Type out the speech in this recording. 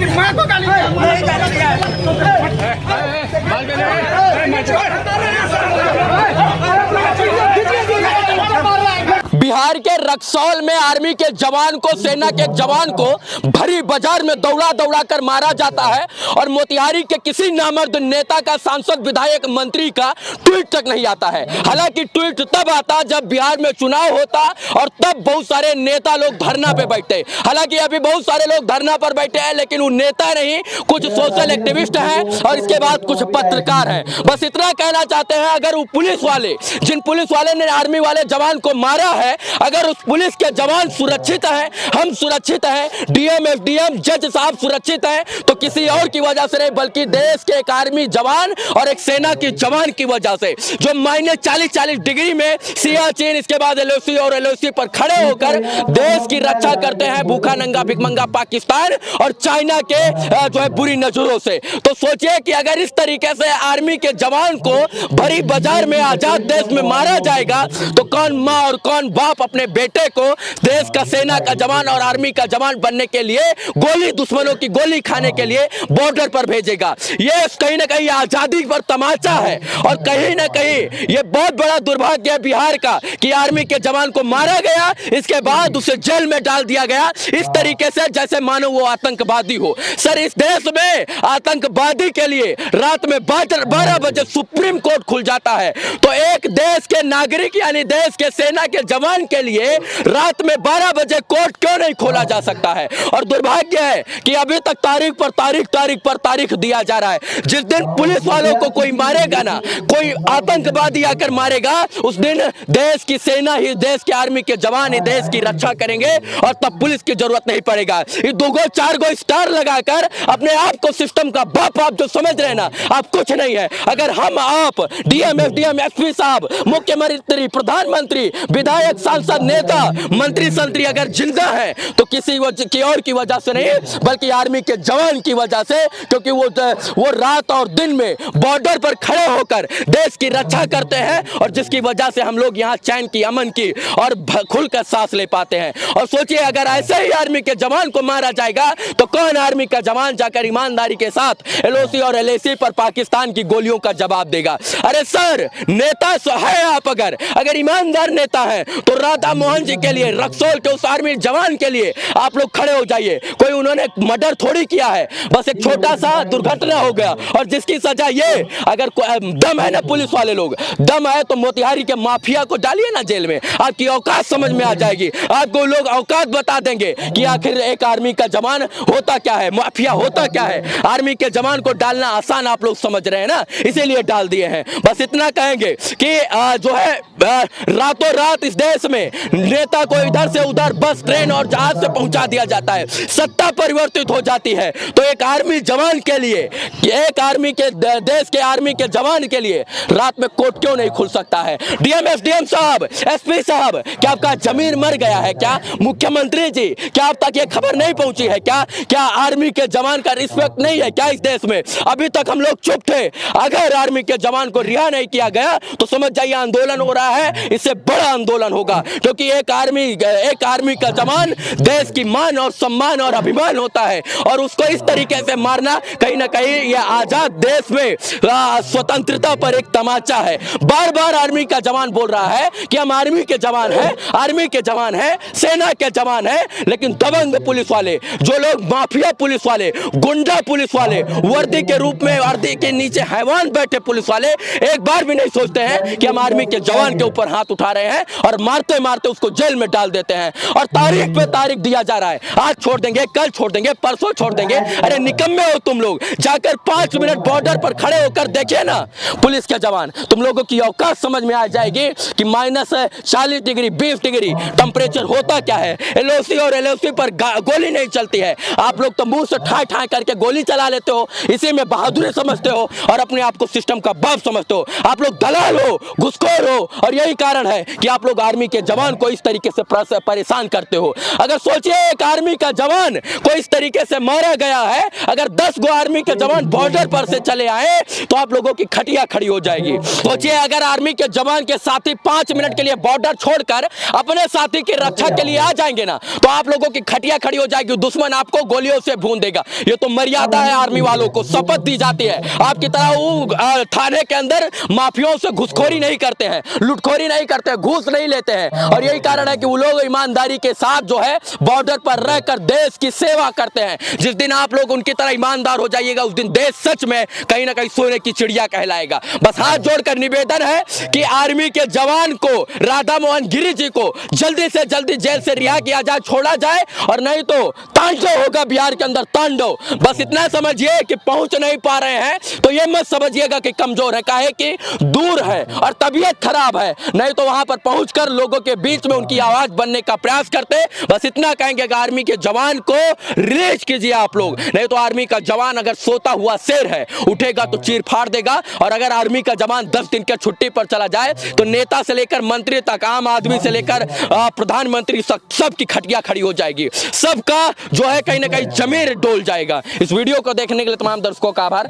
आपकी माँ को गाली बिहार के रक्सौल में आर्मी के जवान को, सेना के जवान को भरी बाजार में दौड़ा दौड़ा कर मारा जाता है और मोतिहारी के किसी नामर्द नेता का, सांसद, विधायक, मंत्री का ट्वीट तक नहीं आता है। हालांकि ट्वीट तब आता जब बिहार में चुनाव होता और तब बहुत सारे नेता लोग धरना पे बैठते। हालांकि अभी बहुत सारे लोग धरना पर बैठे हैं, लेकिन वो नेता नहीं, कुछ सोशल एक्टिविस्ट हैं और इसके बाद कुछ पत्रकार हैं। बस इतना कहना चाहते हैं, अगर वो पुलिस वाले, जिन पुलिस वाले ने आर्मी वाले जवान को मारा है, अगर उस पुलिस के जवान सुरक्षित हैं, हम सुरक्षित हैं, डीएम, एसडीएम, जज साहब सुरक्षित हैं, तो किसी और की वजह से नहीं, बल्कि देश के एक आर्मी जवान और एक सेना की जवान की वजह से, जो माइनस 40-40 डिग्री में सियाचिन, इसके बाद एलओसी और एलओसी पर खड़े होकर देश की रक्षा करते हैं भूखा नंगा भिखमंगा पाकिस्तान और चाइना के जो है बुरी नजरों से। तो सोचिए कि अगर इस तरीके से आर्मी के जवान को भरी बाजार में आजाद देश में मारा जाएगा, तो कौन माँ और कौन बाप अपने बेटे को देश का, सेना का जवान और आर्मी का जवान बनने के लिए, गोली, दुश्मनों की गोली खाने के लिए बॉर्डर पर भेजेगा? ये कहीं ना कहीं आजादी पर तमाचा है और कहीं ना कहीं ये बहुत बड़ा दुर्भाग्य है बिहार का कि आर्मी के जवान को मारा गया, इसके बाद उसे जेल में डाल दिया गया इस तरीके से जैसे मानो वो आतंकवादी हो। सर, इस देश में आतंकवादी के लिए रात में 12 बजे सुप्रीम कोर्ट खुल जाता है, तो एक देश के नागरिक यानी देश के सेना के जवान के लिए रात में 12 बजे कोर्ट क्यों नहीं खोला जा सकता है? और दुर्भाग्य है कि अभी तक तारीख पर तारीख दिया जा रहा है। जिस दिन पुलिस वालों को कोई मारेगा ना, कोई आतंकवादी आकर मारेगा, उस दिन देश की सेना ही, देश के आर्मी के जवान ही देश की रक्षा करेंगे और तब पुलिस की जरूरत नहीं पड़ेगा। ये 2-4 स्टार लगाकर अपने आप को सिस्टम का बाप आप जो समझ रहे हैं ना, आप कुछ नहीं है। अगर हम, आप, डीएम, एसडीएम, एसपी साहब, मुख्यमंत्री, प्रधानमंत्री, विधायक, सांसद, नेता, मंत्री संतरी अगर जिंदा है तो किसी की और की वजह से नहीं, बल्कि आर्मी के जवान की वजह से, क्योंकि वो रात और दिन में बॉर्डर पर खड़े होकर देश की रक्षा करते हैं और जिसकी वजह से हम लोग यहाँ चैन की, अमन की और खुलकर सांस ले पाते हैं। और सोचिए, अगर ऐसे ही आर्मी के जवान को मारा जाएगा तो कौन आर्मी का जवान जाकर ईमानदारी के साथ एलओसी और एलएसी पर पाकिस्तान की गोलियों का जवाब देगा? अरे सर, नेता है आप, अगर ईमानदार नेता है तो राधा मोहन जी के लिए, रक्सौल के उस आर्मी जवान के लिए आप लोग खड़े हो जाइए। कोई उन्होंने मर्डर थोड़ी किया है, बस एक छोटा सा दुर्घटना हो गया और जिसकी सजा ये, अगर दम है ना पुलिस वाले लोग, दम है तो मोतिहारी के माफिया को डालिए ना जेल में, आपकी औकात समझ में आ जाएगी। आपको लोग औकात बता देंगे कि आखिर एक आर्मी का जवान होता क्या है, माफिया होता क्या है। आर्मी के जवान को डालना आसान आप लोग समझ रहे हैं ना, इसीलिए डाल दिए हैं। बस इतना कहेंगे कि जो है रातों रात इस देश में नेता को इधर से उधर बस, ट्रेन और जहाज से पहुंचा दिया जाता है, सत्ता परिवर्तित हो जाती है। तो एक आर्मी जवान के लिए, एक आर्मी के देश के आर्मी के जवान के लिए रात में कोर्ट क्यों नहीं खुल सकता है? डीएम, एसडीएम साहब, एसपी साहब, क्या आपका जमीर मर गया है क्या? मुख्यमंत्री जी, क्या आप तक ये खबर नहीं पहुंची है क्या? क्या आर्मी के जवान का रिस्पेक्ट नहीं है क्या इस देश में? अभी तक हम लोग चुप थे। अगर आर्मी के जवान को रिहा नहीं किया गया तो समझ जाइए आंदोलन हो रहा है, इससे बड़ा आंदोलन होगा, क्योंकि एक आर्मी का जवान देश की मान और सम्मान और अभिमान होता है और उसको इस तरीके से मारना कहीं ना कहीं यह आजाद देश में स्वतंत्रता पर एक तमाचा है। बार बार आर्मी का जवान बोल रहा है कि हम आर्मी के जवान हैं, आर्मी के जवान हैं, सेना के जवान हैं, लेकिन दबंग पुलिस वाले, जो लोग माफिया पुलिस वाले, गुंडा पुलिस वाले, वर्दी के रूप में वर्दी के नीचे हैवान बैठे पुलिस वाले, एक बार भी नहीं सोचते हैं कि हम आर्मी के जवान के ऊपर हाथ उठा रहे हैं और मारते मारते उसको जेल में डाल देते हैं और तारीख पे तारीख दिया जा रहा है। आज छोड़ देंगे, कल छोड़ देंगे, परसों छोड़ देंगे। अरे निकम्मे हो तुम लोग, जाकर 5 मिनट बॉर्डर पर खड़े होकर देखिए ना पुलिस के जवान, तुम लोगों की औकात समझ में आ जाएगी कि माइनस 40 डिग्री, 20 डिग्री टेम्परेचर होता क्या है। एलओसी और एलओसी पर गोली नहीं चलती है, आप लोग तो मुंह से ठाई ठाई करके गोली चला लेते हो, इसी में बहादुरी समझते हो और अपने आप को सिस्टम का बाप समझते हो। आप लोग दलाल हो, घुसखोर हो और यही कारण है कि आप लोग आर्मी के जवान को इस तरीके से परेशान करते हो। अगर सोचिए एक आर्मी का जवान को इस तरीके से मारा गया है, अगर 10 गो आर्मी के जवान बॉर्डर पर से चले आए तो आप लोगों की खटिया खड़ी हो जाएगी। सोचिए अगर आर्मी के जवान के साथी 5 मिनट के लिए बॉर्डर छोड़कर अपने साथी की रक्षा के लिए आ जाएंगे ना, तो आप लोगों की खटिया खड़ी हो जाएगी। दुश्मन आपको गोलियों से भून देगा। ये तो मर्यादा है आर्मी वालों को, शपथ दी जाती है। आपकी तरह वो थाने के अंदर माफियों से घुसखोरी नहीं करते हैं, लुटखोरी नहीं करते, घूस नहीं लेते हैं। और यही कारण है कि वो लोग ईमानदारी के साथ जो है बॉर्डर पर रहकर देश की सेवा करते हैं। जिस दिन आप लोग उनकी तरह ईमानदार हो जाइएगा, उस दिन देश सच में कहीं ना कहीं सोने की चिड़िया कहलाएगा। बस हाथ जोड़कर निवेदन है कि आर्मी के जवान को, राधा मोहन गिरी जी को जल्दी से जल्दी जेल से रिहा किया जाए, छोड़ा जाए, और नहीं तो तांडव होगा बिहार के अंदर, तांडव। बस इतना समझिए कि पहुंच नहीं पा रहे हैं तो ये मत समझिएगा कि कमजोर है, काहे कि दूर है और तबीयत खराब है, नहीं तो वहां पर पहुंचकर लोगों के बीच में उनकी आवाज बनने का प्रयास करते। बस इतना कहेंगे कि आर्मी के जवान को रिलीज कीजिए आप लोग, नहीं तो आर्मी का जवान अगर सोता हुआ शेर है, उठेगा तो चीर फाड़ देगा। और अगर आर्मी का जवान 10 दिन के छुट्टी पर चला जाए तो नेता से लेकर मंत्री तक, आम आदमी से लेकर प्रधानमंत्री तक, सबकी खटिया खड़ी हो जाएगी। सबका जो है कहीं ना कहीं जमीर डोल जाएगा। इस वीडियो को देखने के लिए तमाम दर्शकों का आभार।